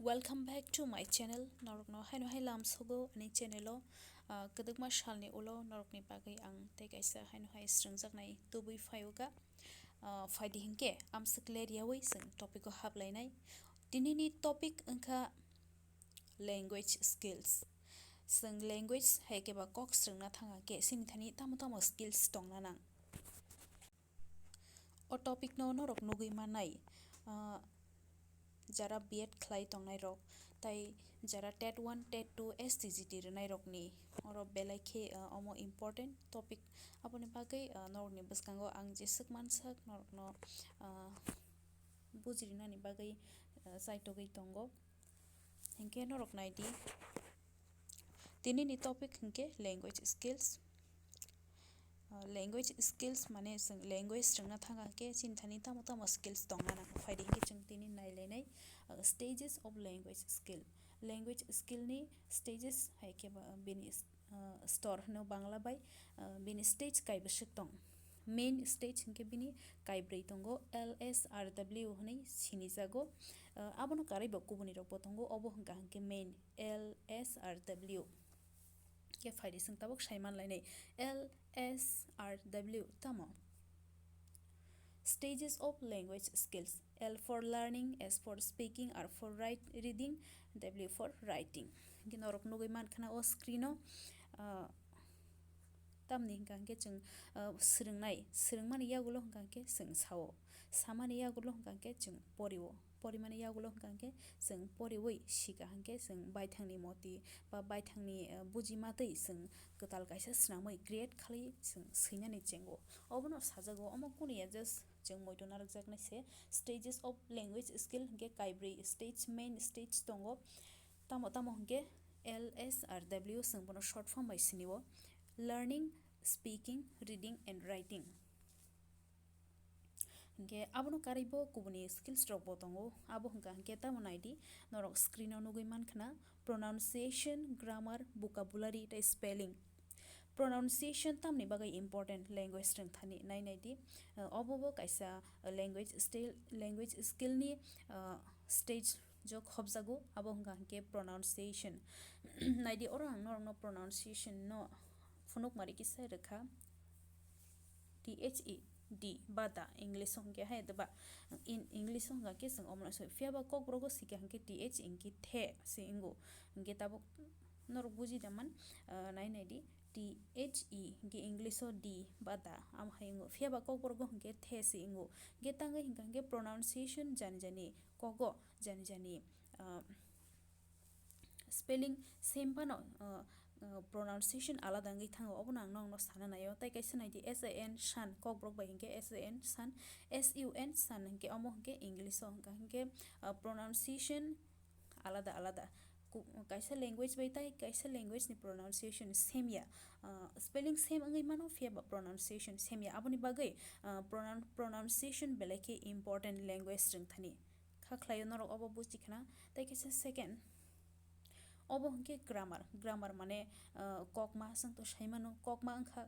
Welcome back to my channel. Norok no hai no hai lam sogo ani channelo kedekma shalni ulo norok ni bagai ang te kaisa hai no hai strongjak nai tubui phaiuga faidi hingke am sikler yawi sing topic ko hablainai dinini topic angka language skills sing language hai ke ba kok strengna thanga ke sing thani tamo skills tongna nang o topic no norok nugui manai jara B.ED khlai tongnai rok tai jara TET 1 TET 2 STGT rwnai rok ni oro belai khe omo important topic aboni bagai norok ni bwskango ang jesuk mansak norok no bujrinani bagai saitogui tongo hingke norok naidi tinini topic hingke language skills language skills mane जों language रोंना थांगा के चिन्थानि tamo skills tongna na faidi hingke जों tini nailainai stages of language skill ni stages hai ke bini store no bangla bai bini stage kai bwsuk tong main stage hingke bini kaibrui tongo LSRW hni sinijago abono karai bo kubuni rok bo tongo obo hingka hingke main LSRW ke faidi sing tabuk saiman lainai LSRW tamo stages of language skills. L for learning, S for speaking, R for reading, W for writing. Ginorok nugui mankhana o screeno tamni hingkangke जों swrwngmani yagulo hingkangke जों sao samani yagulo hingkangke जों poriwo porimani yagulo hingkangke जों poriwui sika hingke जों baithangni moti ba baithangni bujimatui जों gotal kaisa swnamui create khalai जों seinani chengo obono sajago omo kuniya just जों moito narokjaknai se stages of language skill hingke kaibrui stage main stage tongo tamo hingke LSRW जों bono short form bai siniwo learning speaking reading and writing hingke abono karaibo kubuni skills rok bo tongo abo hingka hingke tamo naidi norok screen o nugui mankhana pronunciation grammar vocabulary tei spelling pronunciation tamni bagai important language rengthani nainaidi obo kaisa language skill ni stage jok hobjago abo hingka hingke pronunciation naidi oro ang norok no pronunciation no phunukmari kisa rekha THE bada english hongke hai deba in english hongka ke जों omno so phiaba kokbrogo sika hingke TH inki the se ingo hingke tabuk norok bujidaman nainaidi THE hingke english o D bada am haingo phiaba kokbrogo hingke the se ingo hingke tangai hingka hingke pronunciation jani kogo jani spelling same pano pronunciation alada ngai thango obono ang nokno sana nayo tai kaisa naidi SAN sun kokbrok bai hingke SAN sun SUN sun hingke omo hingke english o hingka hingke pronunciation alada kaisa language bai tai kaisa language ni pronunciation same ya spelling same angai mano phiaba pronunciation same ya aboni bagai pronunciation belai ke important language rengthani khaklaio norok obo bujikhana tai kaisa second obo hingke grammar mane kokma जों to saimano kokma angkha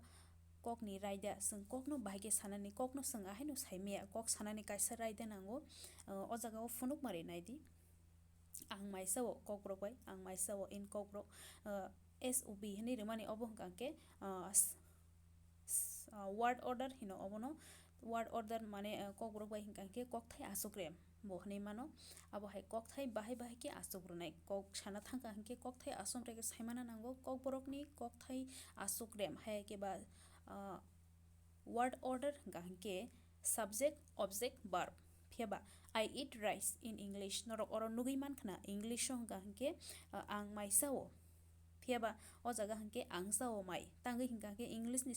kokni raida जों kokno bahige sanani kokno जों ahaino saimaya kok sanani kaisa raida nango o jaga o phunukmari naidi ang maisao kokbrok bai ang maisao in kokbrok SOB hini rwmani obo hingka hingke word order hino obono word order mane kokbrok bai hingka hingke kokthai asukre bo hinui mano abo hai kokthai bahai ke asukrunai kok sana thangka hingke kokthai asomre ke saimana nango kokborok ni kokthai asukrem hai ke ba word order hingka hingke subject object verb phiaba I eat rice in English norok oro nugui mankhana English o hingka hingke ang maisao phiaba o jaga hingke angsao mai tangai hingka hingke English ni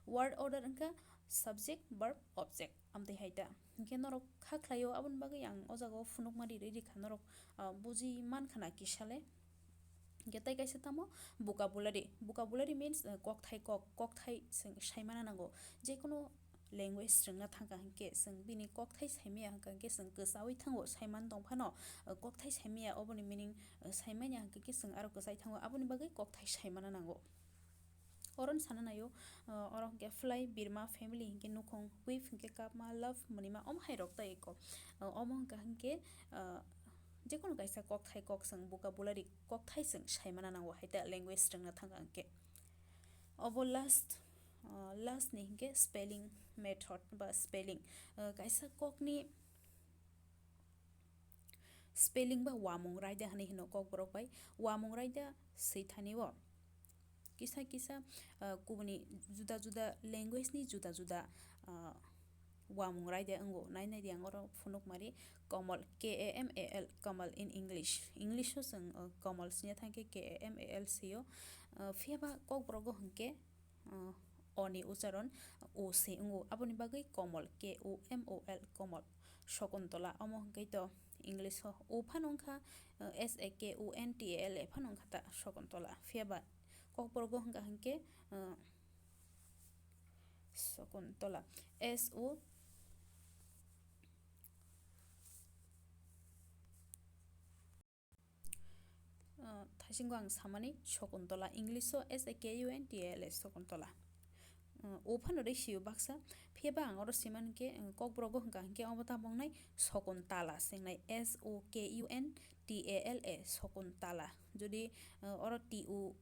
word order hingka subject verb object amtui haita hingke norok khaklaio aboni bagai ang o jaga o phunukmari rikha norok buji mankhana kisale hingke tai kaisa tamo vocabulary means kokthai जों saimana nango jekono language रोंना थांका हंके जों बिनि kokthai saimaya hingka hingke जों kwchawi thango saiman tongphano kokthai saimaya oboni meaning saimanya hingka ke जों aro kwchai thango aboni bagai kokthai saimana nango oron sana nayo oro hingke fly birma family hingke nukong weave hingke kapma love monima om hai rok tai ko omo hingka hingke जेखुनु कायसा kokthai kok sung vocabulary kokthai sung saimana nango haita language rungna thanga anke obo last ni hinke spelling method ba spelling kaisa kokni spelling ba wamung raida hani hino kokborok bai wamung raida seithani o kisa kubuni juda juda language ni juda juda wamung raida ango nainai yang oro phunuk mari kamal kamal kamal in english o sung kamal snya thangke kamal sio pheba kokbrogo hingke oni ucharon o se ango aboni bagai kamal komol kamal shakuntola amo hingke to english ho o phanongkha sakuntal phanongkha ta shakuntola pheba kokbrogo hingka hingke shakuntola so thaisingko ang samani shakuntola english o sakuntala shakuntola o phano rei sio baksa pheba ang oro siman ke kokbrogo hingka hingke obo tamongnai shakuntala singnai sokuntala shakuntala jodi oro tula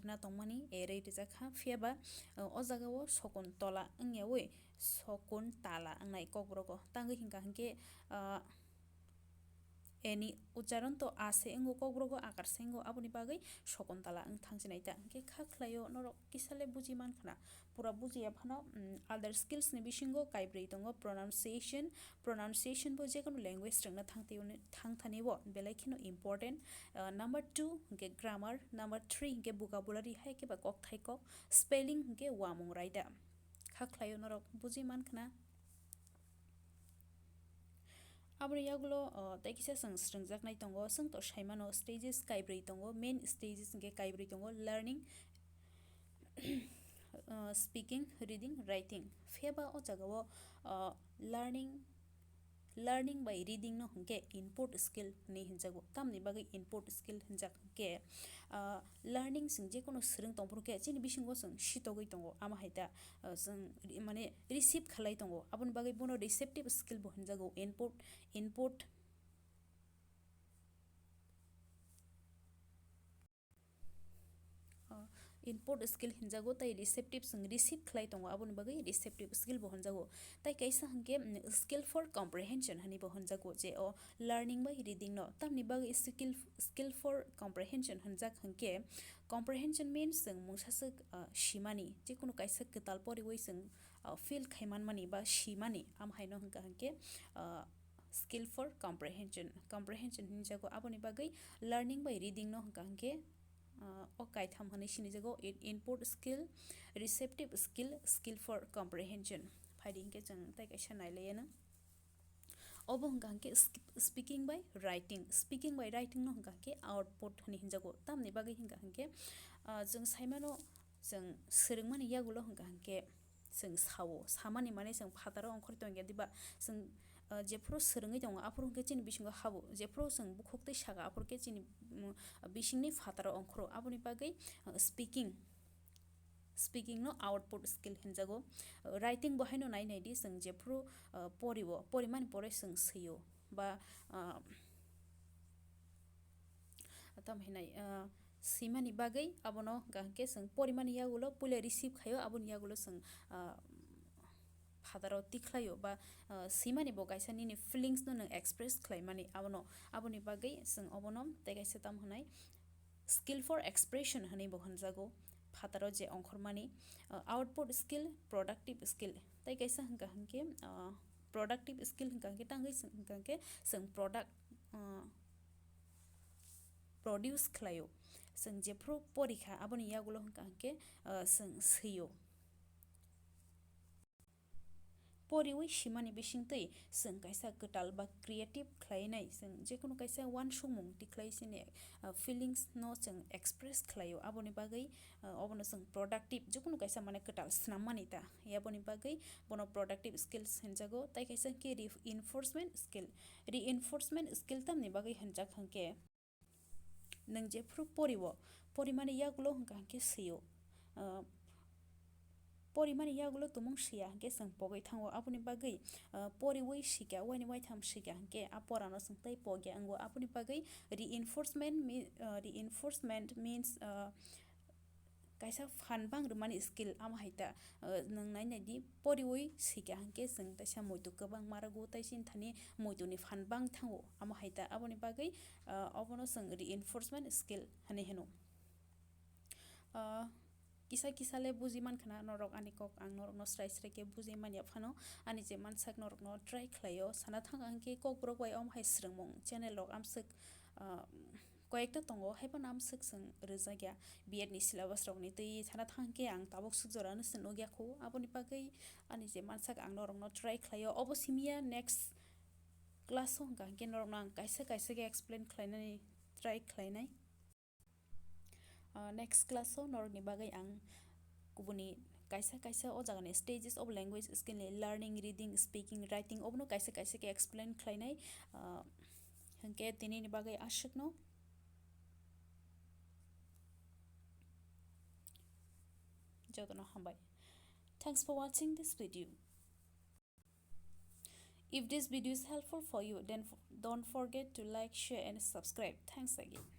na tongmani rei rijakha pheba o jagao shakuntala wngyawi shakuntala wngnai kokbrogo tangoi hingka hingke ni ucharon to ase ongo kokbrogo akar se ongo aboni bagai shakuntala wng thangchinai ta hingke kha khlaio norok kisale buji mankhana pura bujiya phano other skills ni bisingo kaibrui tongo pronunciation bo jekono language rungna thangthani bo belai kheno important number 2 hingke grammar number 3 hingke vocabulary haike ba kokthai kok spelling hingke wamung raida kha khlaio norok buji mankhana aboni yagulo taikisa sung srungjaknai tongo sung to saimano stages kaibrui tongo main stages hingke kaibrui tongo learning speaking reading writing pheba o jagao learning by reading no hingke input skill ni hinjago tamni bagai input skill hinjak hingke learning sung jekono srung tongproke chini bisingo sung sitogoi tongo ama haita sung mane receive khalai tongo aboni bagai bono receptive skill bo hinjago input skill hinjago tai receptive sung receive khlai tongo aboni bagai receptive skill bo hinjago tai kaisa hingke skill for comprehension hani bo hinjago je o learning by reading no tamni bagai skill for comprehension hinjak hingke comprehension means sung mungsasuk simani jekono kaisa kwtal poriwoi sung feel khaimanmani ba simani amhaino hingka hingke skill for comprehension hinjago aboni bagai learning by reading no hingka hingke o kaitham hini sinijago input skill receptive skill for comprehension phaidi hingke jang tai kaisa nailaiano obo hingka hingke speaking by writing no hingka hingke output hini hinjago tamni bagai hingka hingke jang saimano jang swrwngmani yagulo hingka hingke jang samani mane jang phataro ongkhor tongya diba jang jephru swrwngoi tongo afuru hingke chini bisingo habu jephru jang bukhoktui saka afuru ke chini bisingni phataro ongkhoro aboni bagai speaking no output skill hinjago writing bo haino nainai di jang jephru porimani pore jang sio ba tamhinai simani bagai abono hingke jang porimani yagulo puila receive khaio aboni yagulo jang phataro tikhlaio ba simani bo kaisa nini feelings no nung express khlaimani aboni bagai jang obono tai kaisa tamhinai skill for expression hani bo hinjago phataro je ongkhormani output skill productive skill tai kaisa hingka hingke productive skill hingka hingke tangoi hingka hingke jang product produce khlaio jang jephru porikha aboni yagulo hingka hingke jang sio poriwui simani bisingtui jang kaisa kwtal ba creative khlainai jang jekono kaisa uansukmung tiklai sini feelings no jang express khlaio aboni bagai obono jang productive jekono kaisa mane kwtal swnammani ta aboni bagai bono productive skills hinjago tai kaisa ke reinforcement skill tamni bagai hinjak hingke nung jephru porimani yagulo hingka hingke sio porimani yagulo tumung shia hingke sing pogoi thango aboni bagui poriwi shika waini waitham shika hingke a porano sing tei pogya ango aboni bagui reinforcement means kaisa phanbang rwmani skill amo haita nang nainai di poriwi shika hingke sing taisa muitu kwbang marago tei sini thani muituni phanbang thango amo haita aboni bagui obono sing reinforcement skill hani hino kisa kisale buji mankha norok ani kok ang norok no srai srai ke buji manya phano ani je mansak norok no try khlaio sana thanga hingke kokborok bai om hai swrwngmung channel rok amsuk কয়েকটা tongo haibano amsuk sing rwjakya B.ED ni syllabus rok ni tui sana thangke ang tabuk sukjorano se nugyaku aboni bagui ani je mansak ang norok no try khlaio obo simia next class o hingka hingke norok no ang kaisa kaisa ke explain khlainani try khlainai next class o norok ni bagui ang kubuni kaisa kaisa o jaga ni stages of language skill ni learning reading speaking writing obono kaisa kaisa ke explain khlainai hingke tini ni bagui ashokno jotono hambai. Thanks for watching this video. If this video is helpful for you, then don't forget to like, share and subscribe. Thanks again.